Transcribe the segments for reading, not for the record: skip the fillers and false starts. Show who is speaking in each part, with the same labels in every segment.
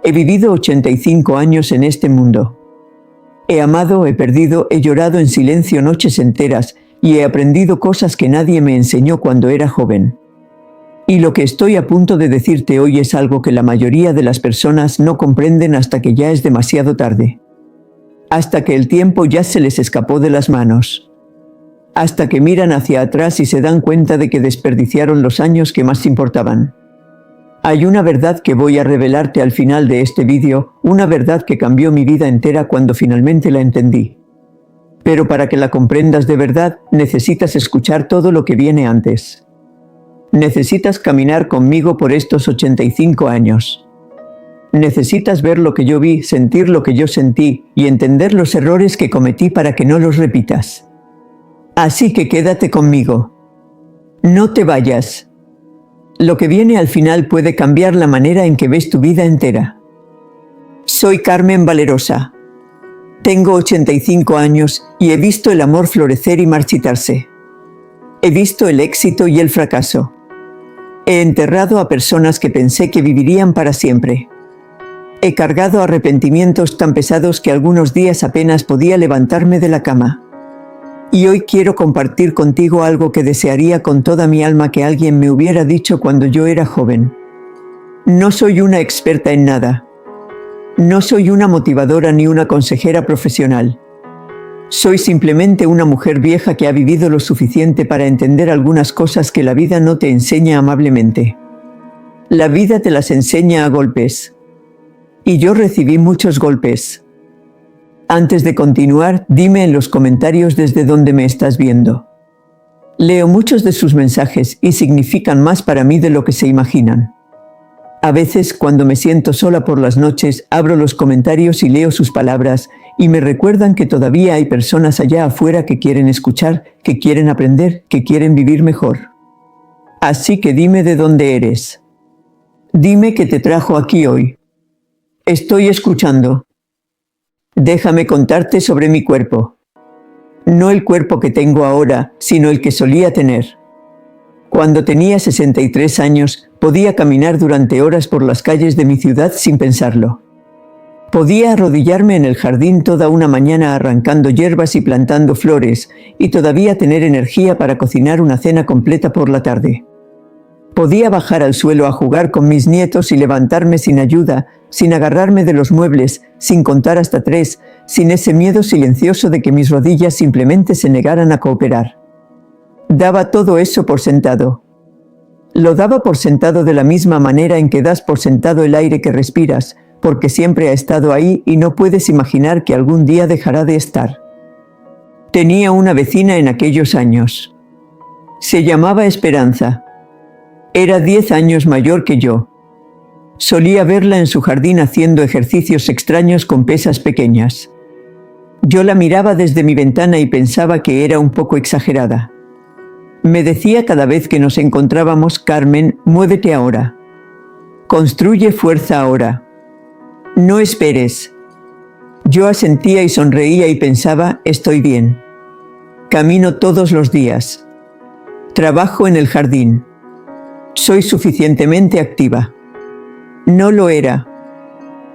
Speaker 1: He vivido 85 años en este mundo. He amado, he perdido, he llorado en silencio noches enteras y he aprendido cosas que nadie me enseñó cuando era joven. Y lo que estoy a punto de decirte hoy es algo que la mayoría de las personas no comprenden hasta que ya es demasiado tarde. Hasta que el tiempo ya se les escapó de las manos. Hasta que miran hacia atrás y se dan cuenta de que desperdiciaron los años que más importaban. Hay una verdad que voy a revelarte al final de este vídeo, una verdad que cambió mi vida entera cuando finalmente la entendí. Pero para que la comprendas de verdad, necesitas escuchar todo lo que viene antes. Necesitas caminar conmigo por estos 85 años. Necesitas ver lo que yo vi, sentir lo que yo sentí y entender los errores que cometí para que no los repitas. Así que quédate conmigo. No te vayas. Lo que viene al final puede cambiar la manera en que ves tu vida entera. Soy Carmen Valerosa. Tengo 85 años y he visto el amor florecer y marchitarse. He visto el éxito y el fracaso. He enterrado a personas que pensé que vivirían para siempre. He cargado arrepentimientos tan pesados que algunos días apenas podía levantarme de la cama. Y hoy quiero compartir contigo algo que desearía con toda mi alma que alguien me hubiera dicho cuando yo era joven. No soy una experta en nada. No soy una motivadora ni una consejera profesional. Soy simplemente una mujer vieja que ha vivido lo suficiente para entender algunas cosas que la vida no te enseña amablemente. La vida te las enseña a golpes. Y yo recibí muchos golpes. Antes de continuar, dime en los comentarios desde dónde me estás viendo. Leo muchos de sus mensajes y significan más para mí de lo que se imaginan. A veces, cuando me siento sola por las noches, abro los comentarios y leo sus palabras y me recuerdan que todavía hay personas allá afuera que quieren escuchar, que quieren aprender, que quieren vivir mejor. Así que dime de dónde eres. Dime qué te trajo aquí hoy. Estoy escuchando. Déjame contarte sobre mi cuerpo. No el cuerpo que tengo ahora, sino el que solía tener. Cuando tenía 63 años, podía caminar durante horas por las calles de mi ciudad sin pensarlo. Podía arrodillarme en el jardín toda una mañana arrancando hierbas y plantando flores, y todavía tener energía para cocinar una cena completa por la tarde. Podía bajar al suelo a jugar con mis nietos y levantarme sin ayuda, sin agarrarme de los muebles, sin contar hasta 3, sin ese miedo silencioso de que mis rodillas simplemente se negaran a cooperar. Daba todo eso por sentado. Lo daba por sentado de la misma manera en que das por sentado el aire que respiras, porque siempre ha estado ahí y no puedes imaginar que algún día dejará de estar. Tenía una vecina en aquellos años. Se llamaba Esperanza. Era 10 años mayor que yo. Solía verla en su jardín haciendo ejercicios extraños con pesas pequeñas. Yo la miraba desde mi ventana y pensaba que era un poco exagerada. Me decía cada vez que nos encontrábamos: Carmen, muévete ahora. Construye fuerza ahora. No esperes. Yo asentía y sonreía y pensaba: estoy bien. Camino todos los días. Trabajo en el jardín. Soy suficientemente activa. No lo era.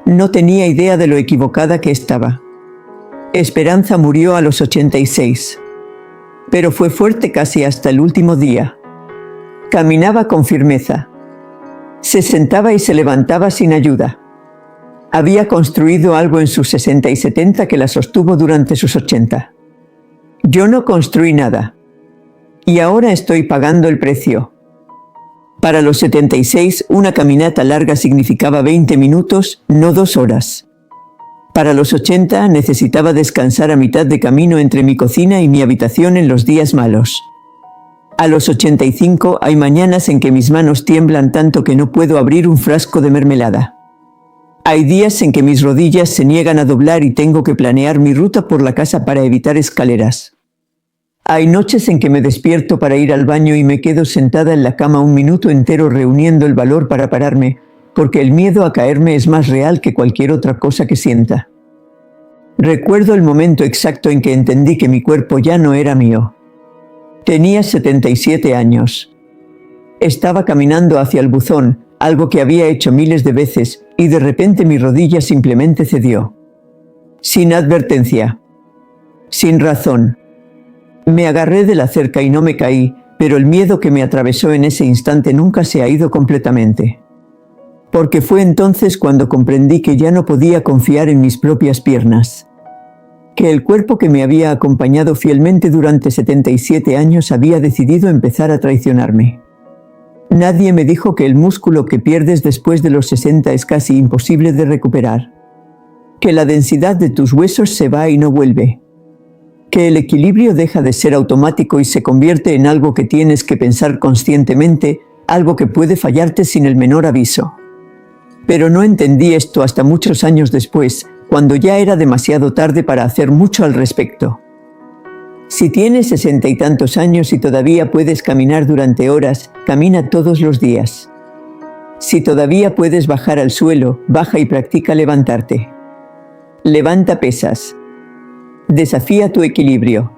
Speaker 1: No tenía idea de lo equivocada que estaba. Esperanza murió a los 86. Pero fue fuerte casi hasta el último día. Caminaba con firmeza. Se sentaba y se levantaba sin ayuda. Había construido algo en sus 60 y 70 que la sostuvo durante sus 80. Yo no construí nada. Y ahora estoy pagando el precio. Para los 76, una caminata larga significaba 20 minutos, no 2 horas. Para los 80, necesitaba descansar a mitad de camino entre mi cocina y mi habitación en los días malos. A los 85, hay mañanas en que mis manos tiemblan tanto que no puedo abrir un frasco de mermelada. Hay días en que mis rodillas se niegan a doblar y tengo que planear mi ruta por la casa para evitar escaleras. Hay noches en que me despierto para ir al baño y me quedo sentada en la cama un minuto entero reuniendo el valor para pararme, porque el miedo a caerme es más real que cualquier otra cosa que sienta. Recuerdo el momento exacto en que entendí que mi cuerpo ya no era mío. Tenía 77 años. Estaba caminando hacia el buzón, algo que había hecho miles de veces, y de repente mi rodilla simplemente cedió. Sin advertencia. Sin razón. Me agarré de la cerca y no me caí, pero el miedo que me atravesó en ese instante nunca se ha ido completamente. Porque fue entonces cuando comprendí que ya no podía confiar en mis propias piernas. Que el cuerpo que me había acompañado fielmente durante 77 años había decidido empezar a traicionarme. Nadie me dijo que el músculo que pierdes después de los 60 es casi imposible de recuperar. Que la densidad de tus huesos se va y no vuelve. Que el equilibrio deja de ser automático y se convierte en algo que tienes que pensar conscientemente, algo que puede fallarte sin el menor aviso. Pero no entendí esto hasta muchos años después, cuando ya era demasiado tarde para hacer mucho al respecto. Si tienes 60 y tantos años y todavía puedes caminar durante horas, camina todos los días. Si todavía puedes bajar al suelo, baja y practica levantarte. Levanta pesas. Desafía tu equilibrio.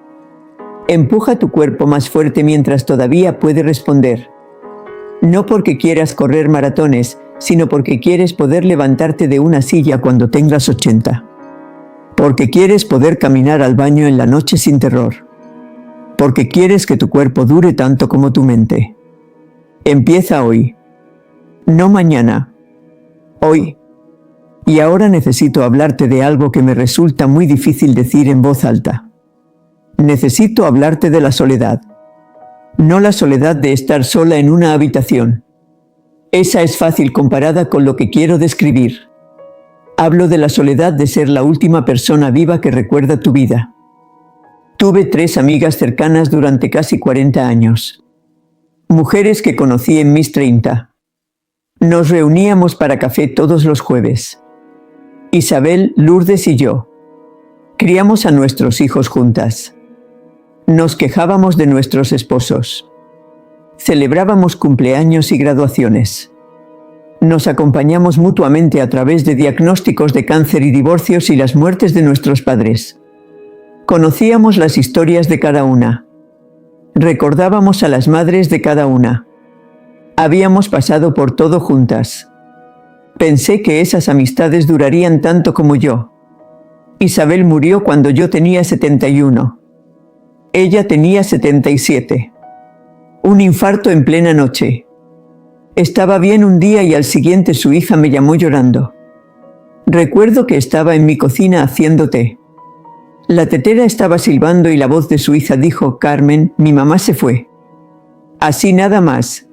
Speaker 1: Empuja tu cuerpo más fuerte mientras todavía puede responder. No porque quieras correr maratones, sino porque quieres poder levantarte de una silla cuando tengas 80. Porque quieres poder caminar al baño en la noche sin terror. Porque quieres que tu cuerpo dure tanto como tu mente. Empieza hoy. No mañana. Hoy. Y ahora necesito hablarte de algo que me resulta muy difícil decir en voz alta. Necesito hablarte de la soledad. No la soledad de estar sola en una habitación. Esa es fácil comparada con lo que quiero describir. Hablo de la soledad de ser la última persona viva que recuerda tu vida. Tuve 3 amigas cercanas durante casi 40 años. Mujeres que conocí en mis 30. Nos reuníamos para café todos los jueves. Isabel, Lourdes y yo. Criamos a nuestros hijos juntas. Nos quejábamos de nuestros esposos. Celebrábamos cumpleaños y graduaciones. Nos acompañamos mutuamente a través de diagnósticos de cáncer y divorcios y las muertes de nuestros padres. Conocíamos las historias de cada una. Recordábamos a las madres de cada una. Habíamos pasado por todo juntas. Pensé que esas amistades durarían tanto como yo. Isabel murió cuando yo tenía 71. Ella tenía 77. Un infarto en plena noche. Estaba bien un día y al siguiente su hija me llamó llorando. Recuerdo que estaba en mi cocina haciendo té. La tetera estaba silbando y la voz de su hija dijo: «Carmen, mi mamá se fue». Así nada más.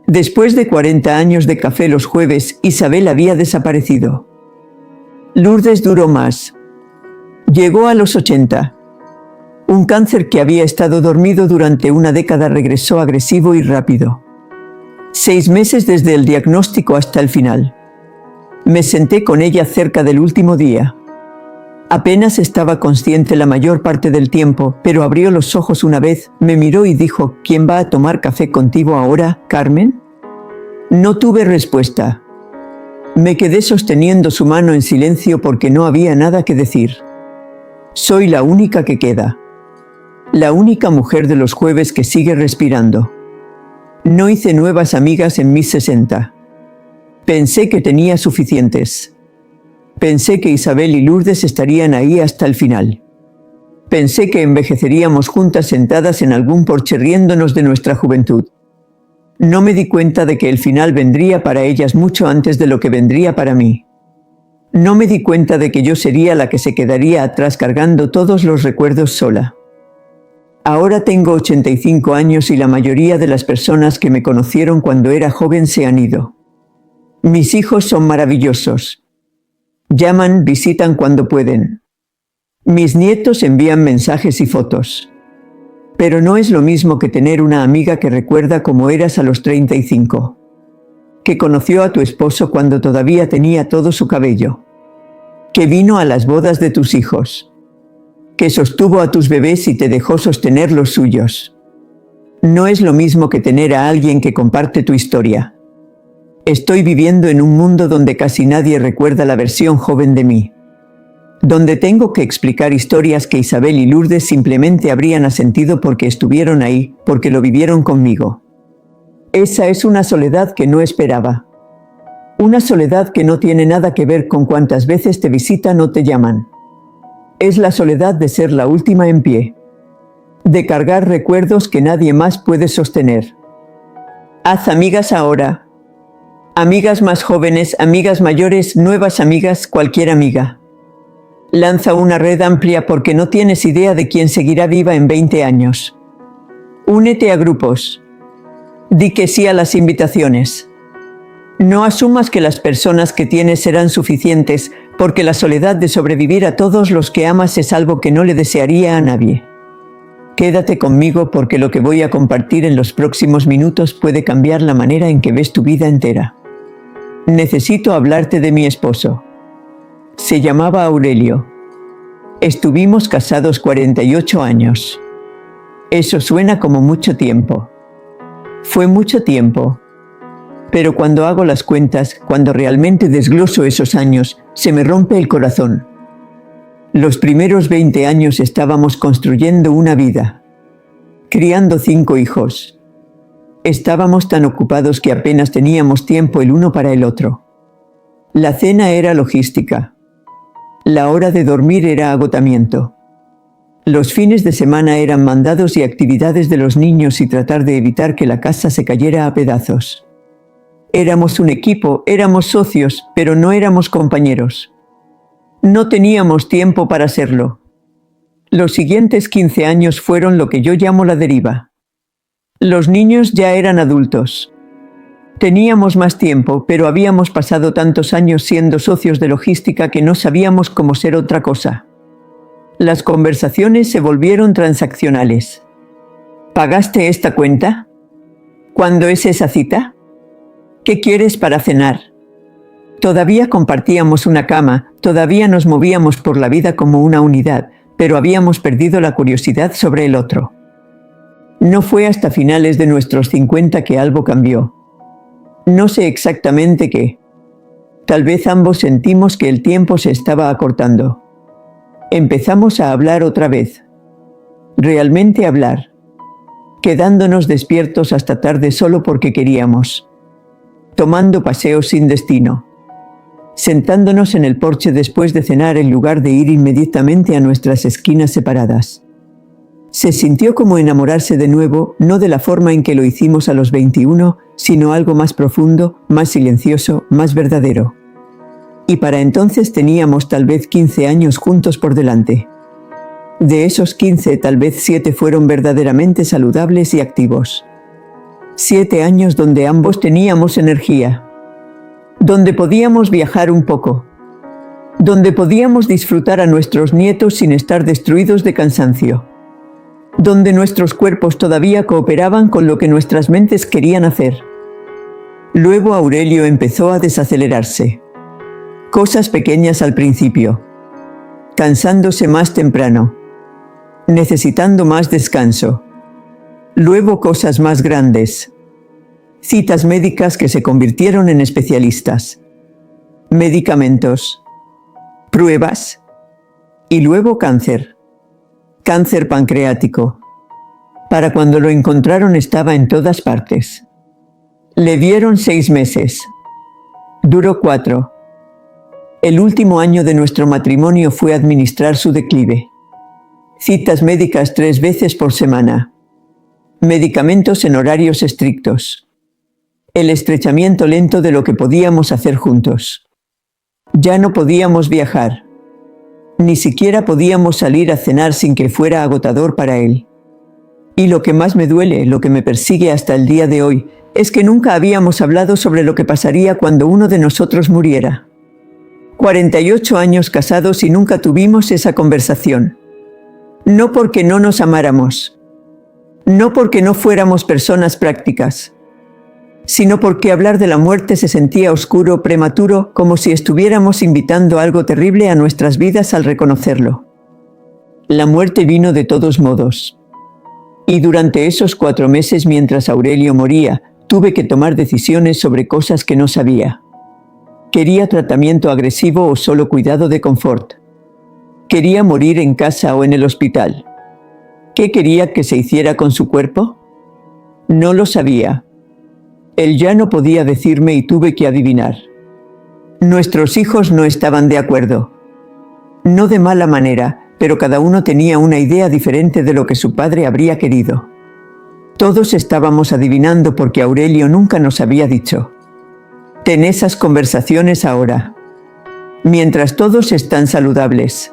Speaker 1: Después de 40 años de café los jueves, Isabel había desaparecido. Lourdes duró más. Llegó a los 80. Un cáncer que había estado dormido durante una década regresó agresivo y rápido. 6 meses desde el diagnóstico hasta el final. Me senté con ella cerca del último día. Apenas estaba consciente la mayor parte del tiempo, pero abrió los ojos una vez, me miró y dijo: «¿Quién va a tomar café contigo ahora, Carmen?». No tuve respuesta. Me quedé sosteniendo su mano en silencio porque no había nada que decir. Soy la única que queda. La única mujer de los jueves que sigue respirando. No hice nuevas amigas en mis 60. Pensé que tenía suficientes. Pensé que Isabel y Lourdes estarían ahí hasta el final. Pensé que envejeceríamos juntas sentadas en algún porche riéndonos de nuestra juventud. No me di cuenta de que el final vendría para ellas mucho antes de lo que vendría para mí. No me di cuenta de que yo sería la que se quedaría atrás cargando todos los recuerdos sola. Ahora tengo 85 años y la mayoría de las personas que me conocieron cuando era joven se han ido. Mis hijos son maravillosos. Llaman, visitan cuando pueden. Mis nietos envían mensajes y fotos. Pero no es lo mismo que tener una amiga que recuerda cómo eras a los 35. Que conoció a tu esposo cuando todavía tenía todo su cabello. Que vino a las bodas de tus hijos. Que sostuvo a tus bebés y te dejó sostener los suyos. No es lo mismo que tener a alguien que comparte tu historia. Estoy viviendo en un mundo donde casi nadie recuerda la versión joven de mí. Donde tengo que explicar historias que Isabel y Lourdes simplemente habrían asentido porque estuvieron ahí, porque lo vivieron conmigo. Esa es una soledad que no esperaba. Una soledad que no tiene nada que ver con cuántas veces te visitan o te llaman. Es la soledad de ser la última en pie, de cargar recuerdos que nadie más puede sostener. Haz amigas ahora. Amigas más jóvenes, amigas mayores, nuevas amigas, cualquier amiga. Lanza una red amplia porque no tienes idea de quién seguirá viva en 20 años. Únete a grupos. Di que sí a las invitaciones. No asumas que las personas que tienes serán suficientes, porque la soledad de sobrevivir a todos los que amas es algo que no le desearía a nadie. Quédate conmigo porque lo que voy a compartir en los próximos minutos puede cambiar la manera en que ves tu vida entera. Necesito hablarte de mi esposo. Se llamaba Aurelio. Estuvimos casados 48 años. Eso suena como mucho tiempo. Fue mucho tiempo. Pero cuando hago las cuentas, cuando realmente desgloso esos años, se me rompe el corazón. Los primeros 20 años estábamos construyendo una vida, criando 5 hijos. Estábamos tan ocupados que apenas teníamos tiempo el uno para el otro. La cena era logística. La hora de dormir era agotamiento. Los fines de semana eran mandados y actividades de los niños y tratar de evitar que la casa se cayera a pedazos. Éramos un equipo, éramos socios, pero no éramos compañeros. No teníamos tiempo para serlo. Los siguientes 15 años fueron lo que yo llamo la deriva. Los niños ya eran adultos. Teníamos más tiempo, pero habíamos pasado tantos años siendo socios de logística que no sabíamos cómo ser otra cosa. Las conversaciones se volvieron transaccionales. ¿Pagaste esta cuenta? ¿Cuándo es esa cita? ¿Qué quieres para cenar? Todavía compartíamos una cama, todavía nos movíamos por la vida como una unidad, pero habíamos perdido la curiosidad sobre el otro. No fue hasta finales de nuestros 50 que algo cambió. No sé exactamente qué. Tal vez ambos sentimos que el tiempo se estaba acortando. Empezamos a hablar otra vez. Realmente hablar. Quedándonos despiertos hasta tarde solo porque queríamos. Tomando paseos sin destino. Sentándonos en el porche después de cenar en lugar de ir inmediatamente a nuestras esquinas separadas. Se sintió como enamorarse de nuevo, no de la forma en que lo hicimos a los 21, sino algo más profundo, más silencioso, más verdadero. Y para entonces teníamos tal vez 15 años juntos por delante. De esos 15, tal vez 7 fueron verdaderamente saludables y activos. 7 años donde ambos teníamos energía. Donde podíamos viajar un poco. Donde podíamos disfrutar a nuestros nietos sin estar destruidos de cansancio. Donde nuestros cuerpos todavía cooperaban con lo que nuestras mentes querían hacer. Luego Aurelio empezó a desacelerarse. Cosas pequeñas al principio. Cansándose más temprano. Necesitando más descanso. Luego cosas más grandes. Citas médicas que se convirtieron en especialistas. Medicamentos. Pruebas. Y luego cáncer. Cáncer pancreático. Para cuando lo encontraron estaba en todas partes. Le dieron 6 meses. Duró 4. El último año de nuestro matrimonio fue administrar su declive. Citas médicas 3 veces por semana. Medicamentos en horarios estrictos. El estrechamiento lento de lo que podíamos hacer juntos. Ya no podíamos viajar. Ni siquiera podíamos salir a cenar sin que fuera agotador para él. Y lo que más me duele, lo que me persigue hasta el día de hoy, es que nunca habíamos hablado sobre lo que pasaría cuando uno de nosotros muriera. 48 años casados y nunca tuvimos esa conversación. No porque no nos amáramos. No porque no fuéramos personas prácticas. Sino porque hablar de la muerte se sentía oscuro, prematuro, como si estuviéramos invitando algo terrible a nuestras vidas al reconocerlo. La muerte vino de todos modos. Y durante esos 4 meses mientras Aurelio moría, tuve que tomar decisiones sobre cosas que no sabía. ¿Quería tratamiento agresivo o solo cuidado de confort? ¿Quería morir en casa o en el hospital? ¿Qué quería que se hiciera con su cuerpo? No lo sabía. Él ya no podía decirme y tuve que adivinar. Nuestros hijos no estaban de acuerdo. No de mala manera, pero cada uno tenía una idea diferente de lo que su padre habría querido. Todos estábamos adivinando porque Aurelio nunca nos había dicho: ten esas conversaciones ahora. Mientras todos están saludables.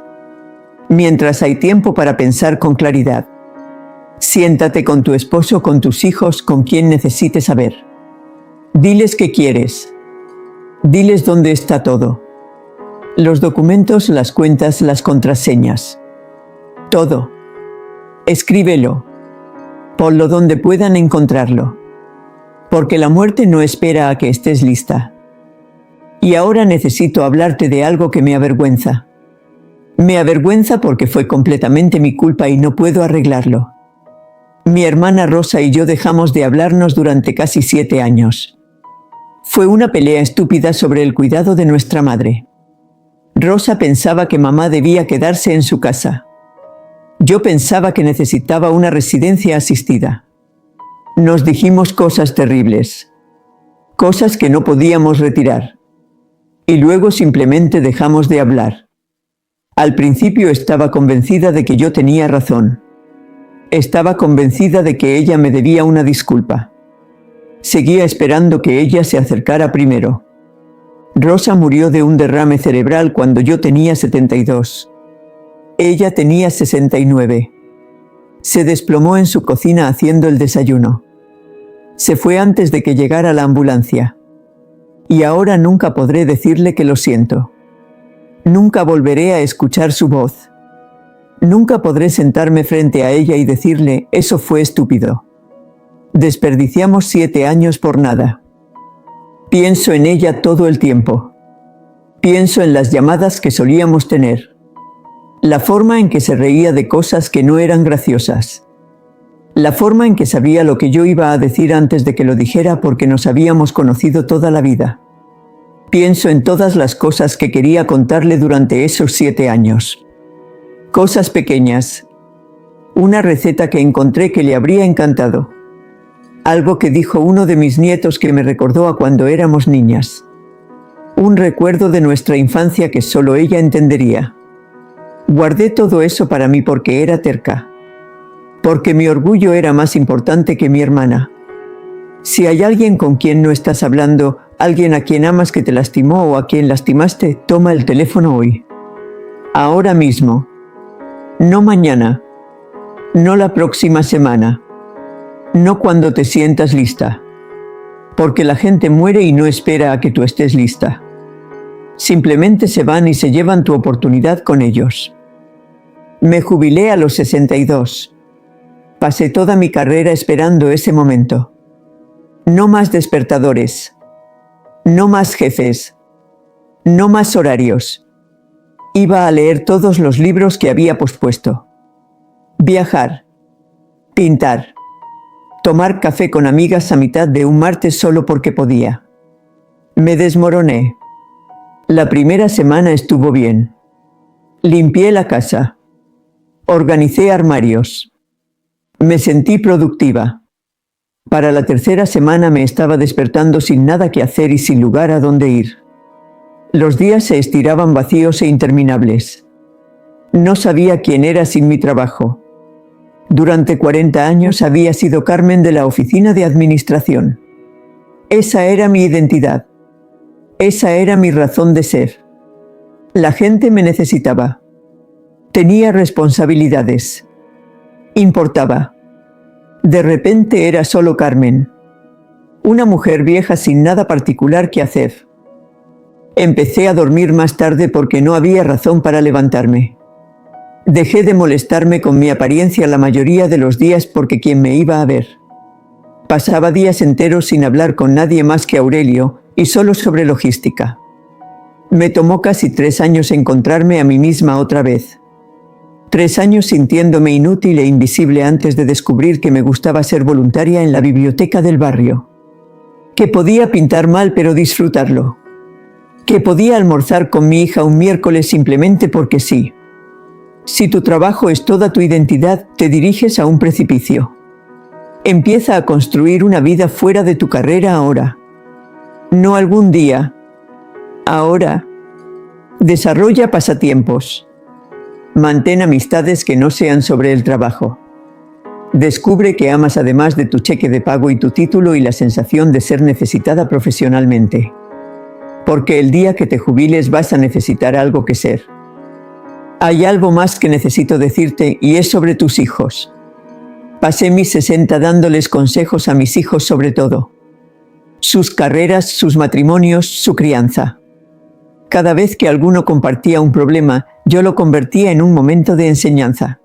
Speaker 1: Mientras hay tiempo para pensar con claridad. Siéntate con tu esposo, con tus hijos, con quien necesites saber. Diles qué quieres. Diles dónde está todo. Los documentos, las cuentas, las contraseñas. Todo. Escríbelo. Ponlo donde puedan encontrarlo. Porque la muerte no espera a que estés lista. Y ahora necesito hablarte de algo que me avergüenza. Me avergüenza porque fue completamente mi culpa y no puedo arreglarlo. Mi hermana Rosa y yo dejamos de hablarnos durante casi 7 años. Fue una pelea estúpida sobre el cuidado de nuestra madre. Rosa pensaba que mamá debía quedarse en su casa. Yo pensaba que necesitaba una residencia asistida. Nos dijimos cosas terribles. Cosas que no podíamos retirar. Y luego simplemente dejamos de hablar. Al principio estaba convencida de que yo tenía razón. Estaba convencida de que ella me debía una disculpa. Seguía esperando que ella se acercara primero. Rosa murió de un derrame cerebral cuando yo tenía 72. Ella tenía 69. Se desplomó en su cocina haciendo el desayuno. Se fue antes de que llegara la ambulancia. Y ahora nunca podré decirle que lo siento. Nunca volveré a escuchar su voz. Nunca podré sentarme frente a ella y decirle: eso fue estúpido. Desperdiciamos 7 años por nada. Pienso en ella todo el tiempo. Pienso en las llamadas que solíamos tener. La forma en que se reía de cosas que no eran graciosas. La forma en que sabía lo que yo iba a decir antes de que lo dijera porque nos habíamos conocido toda la vida. Pienso en todas las cosas que quería contarle durante esos 7 años. Cosas pequeñas. Una receta que encontré que le habría encantado. Algo que dijo uno de mis nietos que me recordó a cuando éramos niñas. Un recuerdo de nuestra infancia que solo ella entendería. Guardé todo eso para mí porque era terca. Porque mi orgullo era más importante que mi hermana. Si hay alguien con quien no estás hablando, alguien a quien amas que te lastimó o a quien lastimaste, toma el teléfono hoy. Ahora mismo. No mañana. No la próxima semana. No cuando te sientas lista. Porque la gente muere y no espera a que tú estés lista. Simplemente se van y se llevan tu oportunidad con ellos. Me jubilé a los 62. Pasé toda mi carrera esperando ese momento. No más despertadores. No más jefes. No más horarios. Iba a leer todos los libros que había pospuesto. Viajar. Pintar. Tomar café con amigas a mitad de un martes solo porque podía. Me desmoroné. La primera semana estuvo bien. Limpié la casa. Organicé armarios. Me sentí productiva. Para la tercera semana me estaba despertando sin nada que hacer y sin lugar a dónde ir. Los días se estiraban vacíos e interminables. No sabía quién era sin mi trabajo. Durante 40 años había sido Carmen de la oficina de administración. Esa era mi identidad. Esa era mi razón de ser. La gente me necesitaba. Tenía responsabilidades. Importaba. De repente era solo Carmen. Una mujer vieja sin nada particular que hacer. Empecé a dormir más tarde porque no había razón para levantarme. Dejé de molestarme con mi apariencia la mayoría de los días porque ¿quién me iba a ver? Pasaba días enteros sin hablar con nadie más que Aurelio y solo sobre logística. Me tomó casi 3 años encontrarme a mí misma otra vez. 3 años sintiéndome inútil e invisible antes de descubrir que me gustaba ser voluntaria en la biblioteca del barrio. Que podía pintar mal pero disfrutarlo. Que podía almorzar con mi hija un miércoles simplemente porque sí. Si tu trabajo es toda tu identidad, te diriges a un precipicio. Empieza a construir una vida fuera de tu carrera ahora. No algún día. Ahora, desarrolla pasatiempos. Mantén amistades que no sean sobre el trabajo. Descubre que amas además de tu cheque de pago y tu título y la sensación de ser necesitada profesionalmente. Porque el día que te jubiles vas a necesitar algo que ser. Hay algo más que necesito decirte y es sobre tus hijos. Pasé mis 60 dándoles consejos a mis hijos sobre todo. Sus carreras, sus matrimonios, su crianza. Cada vez que alguno compartía un problema, yo lo convertía en un momento de enseñanza.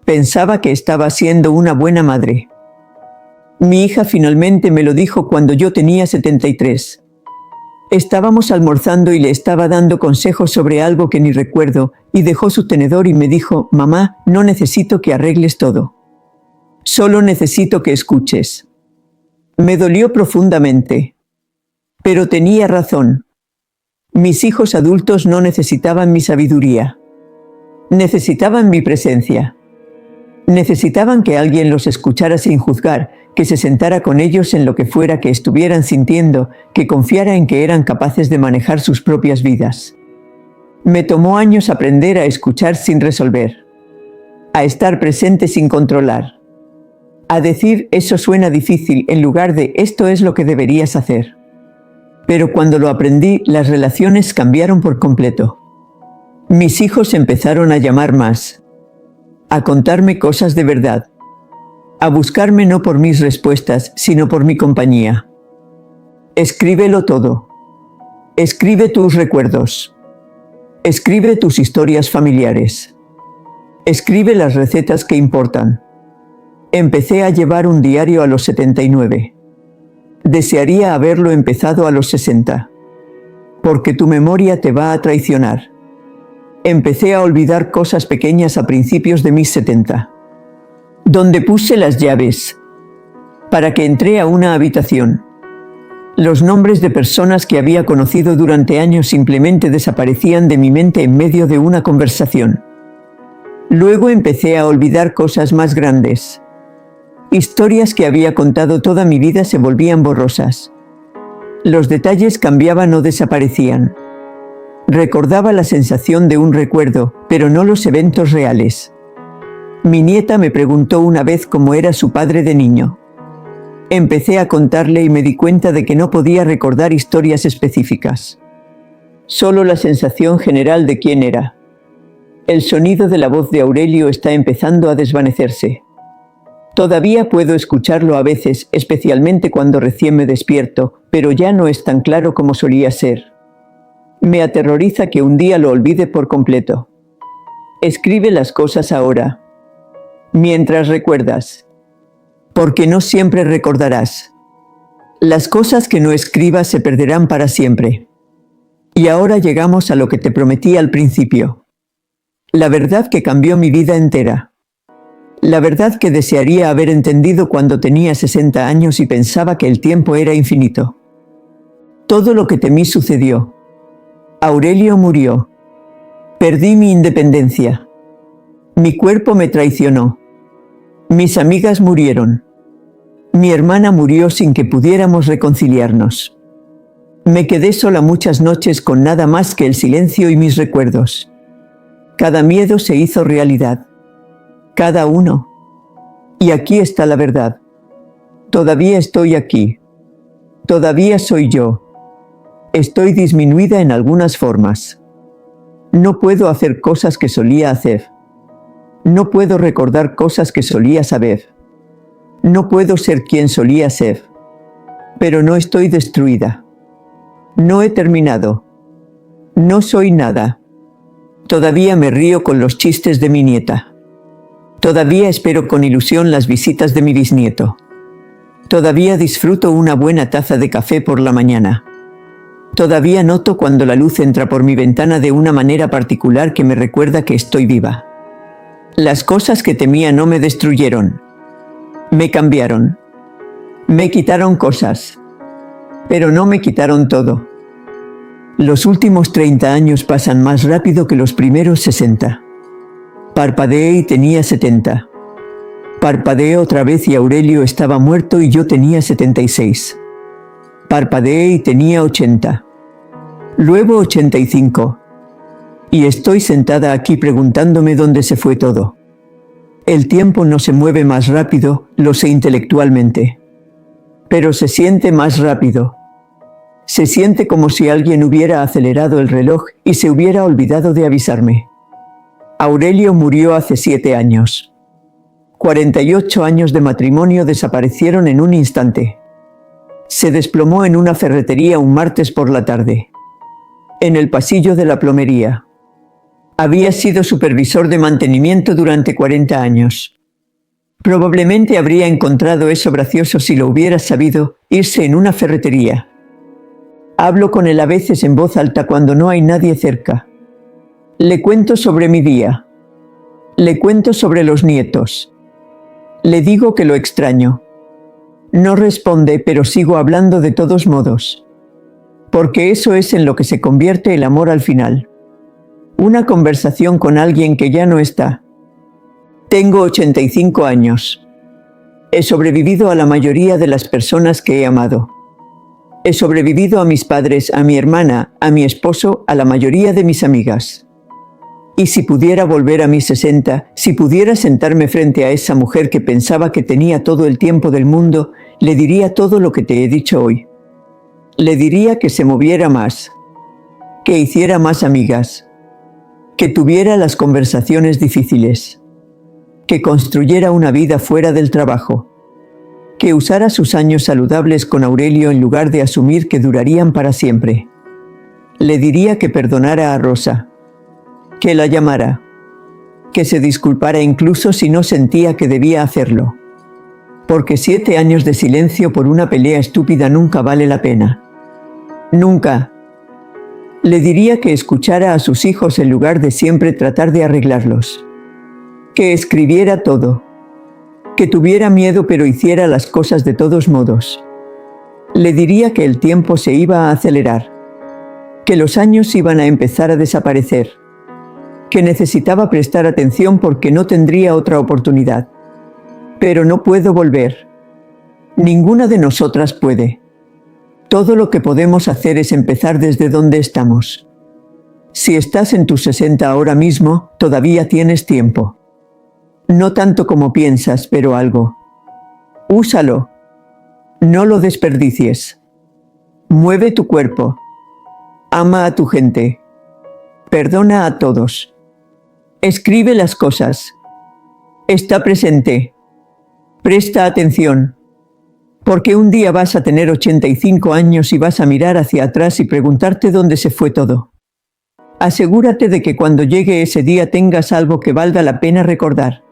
Speaker 1: Pensaba que estaba siendo una buena madre. Mi hija finalmente me lo dijo cuando yo tenía 73. Estábamos almorzando y le estaba dando consejos sobre algo que ni recuerdo, y dejó su tenedor y me dijo: «Mamá, no necesito que arregles todo. Solo necesito que escuches». Me dolió profundamente. Pero tenía razón. Mis hijos adultos no necesitaban mi sabiduría. Necesitaban mi presencia. Necesitaban que alguien los escuchara sin juzgar, que se sentara con ellos en lo que fuera que estuvieran sintiendo, que confiara en que eran capaces de manejar sus propias vidas. Me tomó años aprender a escuchar sin resolver, a estar presente sin controlar, a decir «eso suena difícil» en lugar de «esto es lo que deberías hacer». Pero cuando lo aprendí, las relaciones cambiaron por completo. Mis hijos empezaron a llamar más, a contarme cosas de verdad, a buscarme no por mis respuestas, sino por mi compañía. Escríbelo todo. Escribe tus recuerdos. Escribe tus historias familiares. Escribe las recetas que importan. Empecé a llevar un diario a los 79. Desearía haberlo empezado a los 60. Porque tu memoria te va a traicionar. Empecé a olvidar cosas pequeñas a principios de mis 70. Donde puse las llaves, para que entré a una habitación. Los nombres de personas que había conocido durante años simplemente desaparecían de mi mente en medio de una conversación. Luego empecé a olvidar cosas más grandes. Historias que había contado toda mi vida se volvían borrosas. Los detalles cambiaban o desaparecían. Recordaba la sensación de un recuerdo, pero no los eventos reales. Mi nieta me preguntó una vez cómo era su padre de niño. Empecé a contarle y me di cuenta de que no podía recordar historias específicas. Solo la sensación general de quién era. El sonido de la voz de Aurelio está empezando a desvanecerse. Todavía puedo escucharlo a veces, especialmente cuando recién me despierto, pero ya no es tan claro como solía ser. Me aterroriza que un día lo olvide por completo. Escribe las cosas ahora, mientras recuerdas, porque no siempre recordarás. Las cosas que no escribas se perderán para siempre. Y ahora llegamos a lo que te prometí al principio. La verdad que cambió mi vida entera. La verdad que desearía haber entendido cuando tenía 60 años y pensaba que el tiempo era infinito. Todo lo que temí sucedió. Aurelio murió. Perdí mi independencia. Mi cuerpo me traicionó. Mis amigas murieron. Mi hermana murió sin que pudiéramos reconciliarnos. Me quedé sola muchas noches con nada más que el silencio y mis recuerdos. Cada miedo se hizo realidad. Cada uno. Y aquí está la verdad. Todavía estoy aquí. Todavía soy yo. Estoy disminuida en algunas formas. No puedo hacer cosas que solía hacer. No puedo recordar cosas que solía saber. No puedo ser quien solía ser. Pero no estoy destruida. No he terminado. No soy nada. Todavía me río con los chistes de mi nieta. Todavía espero con ilusión las visitas de mi bisnieto. Todavía disfruto una buena taza de café por la mañana. Todavía noto cuando la luz entra por mi ventana de una manera particular que me recuerda que estoy viva. Las cosas que temía no me destruyeron. Me cambiaron. Me quitaron cosas. Pero no me quitaron todo. Los últimos 30 años pasan más rápido que los primeros 60. Parpadeé y tenía 70. Parpadeé otra vez y Aurelio estaba muerto y yo tenía 76. Parpadeé y tenía 80. Luego 85. Y estoy sentada aquí preguntándome dónde se fue todo. El tiempo no se mueve más rápido, lo sé intelectualmente. Pero se siente más rápido. Se siente como si alguien hubiera acelerado el reloj y se hubiera olvidado de avisarme. Aurelio murió hace 7 años. 48 años de matrimonio desaparecieron en un instante. Se desplomó en una ferretería un martes por la tarde. En el pasillo de la plomería. Había sido supervisor de mantenimiento durante 40 años. Probablemente habría encontrado eso gracioso si lo hubiera sabido, irse en una ferretería. Hablo con él a veces en voz alta cuando no hay nadie cerca. Le cuento sobre mi día. Le cuento sobre los nietos. Le digo que lo extraño. No responde, pero sigo hablando de todos modos. Porque eso es en lo que se convierte el amor al final. Una conversación con alguien que ya no está. Tengo 85 años. He sobrevivido a la mayoría de las personas que he amado. He sobrevivido a mis padres, a mi hermana, a mi esposo, a la mayoría de mis amigas. Y si pudiera volver a mis 60, si pudiera sentarme frente a esa mujer que pensaba que tenía todo el tiempo del mundo, le diría todo lo que te he dicho hoy. Le diría que se moviera más, que hiciera más amigas, que tuviera las conversaciones difíciles, que construyera una vida fuera del trabajo, que usara sus años saludables con Aurelio en lugar de asumir que durarían para siempre. Le diría que perdonara a Rosa, que la llamara, que se disculpara incluso si no sentía que debía hacerlo, porque 7 años de silencio por una pelea estúpida nunca vale la pena. Nunca. Le diría que escuchara a sus hijos en lugar de siempre tratar de arreglarlos, que escribiera todo, que tuviera miedo pero hiciera las cosas de todos modos. Le diría que el tiempo se iba a acelerar, que los años iban a empezar a desaparecer, que necesitaba prestar atención porque no tendría otra oportunidad. Pero no puedo volver. Ninguna de nosotras puede. Todo lo que podemos hacer es empezar desde donde estamos. Si estás en tus 60 ahora mismo, todavía tienes tiempo. No tanto como piensas, pero algo. Úsalo. No lo desperdicies. Mueve tu cuerpo. Ama a tu gente. Perdona a todos. Escribe las cosas. Está presente. Presta atención. Porque un día vas a tener 85 años y vas a mirar hacia atrás y preguntarte dónde se fue todo. Asegúrate de que cuando llegue ese día tengas algo que valga la pena recordar.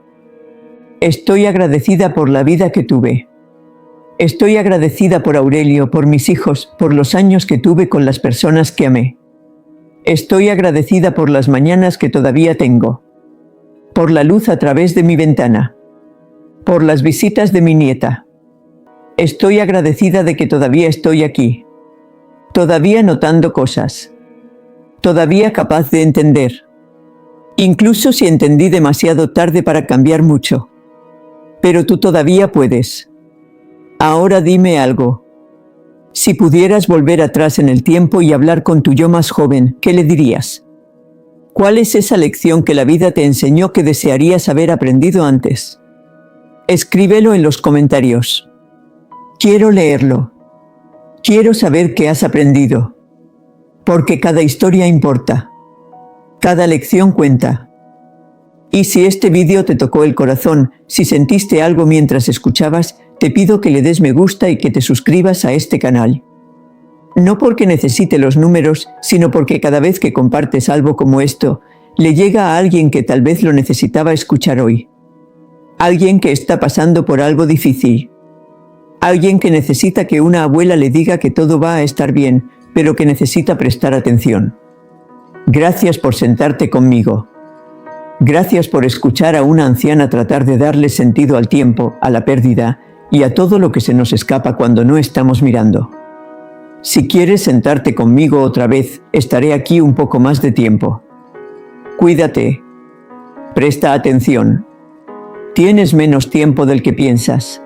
Speaker 1: Estoy agradecida por la vida que tuve. Estoy agradecida por Aurelio, por mis hijos, por los años que tuve con las personas que amé. Estoy agradecida por las mañanas que todavía tengo, por la luz a través de mi ventana, por las visitas de mi nieta. Estoy agradecida de que todavía estoy aquí, todavía notando cosas, todavía capaz de entender, incluso si entendí demasiado tarde para cambiar mucho. Pero tú todavía puedes. Ahora dime algo. Si pudieras volver atrás en el tiempo y hablar con tu yo más joven, ¿qué le dirías? ¿Cuál es esa lección que la vida te enseñó que desearías haber aprendido antes? Escríbelo en los comentarios. Quiero leerlo. Quiero saber qué has aprendido. Porque cada historia importa. Cada lección cuenta. Y si este vídeo te tocó el corazón, si sentiste algo mientras escuchabas, te pido que le des me gusta y que te suscribas a este canal. No porque necesite los números, sino porque cada vez que compartes algo como esto, le llega a alguien que tal vez lo necesitaba escuchar hoy. Alguien que está pasando por algo difícil. Alguien que necesita que una abuela le diga que todo va a estar bien, pero que necesita prestar atención. Gracias por sentarte conmigo. Gracias por escuchar a una anciana tratar de darle sentido al tiempo, a la pérdida y a todo lo que se nos escapa cuando no estamos mirando. Si quieres sentarte conmigo otra vez, estaré aquí un poco más de tiempo. Cuídate. Presta atención. Tienes menos tiempo del que piensas.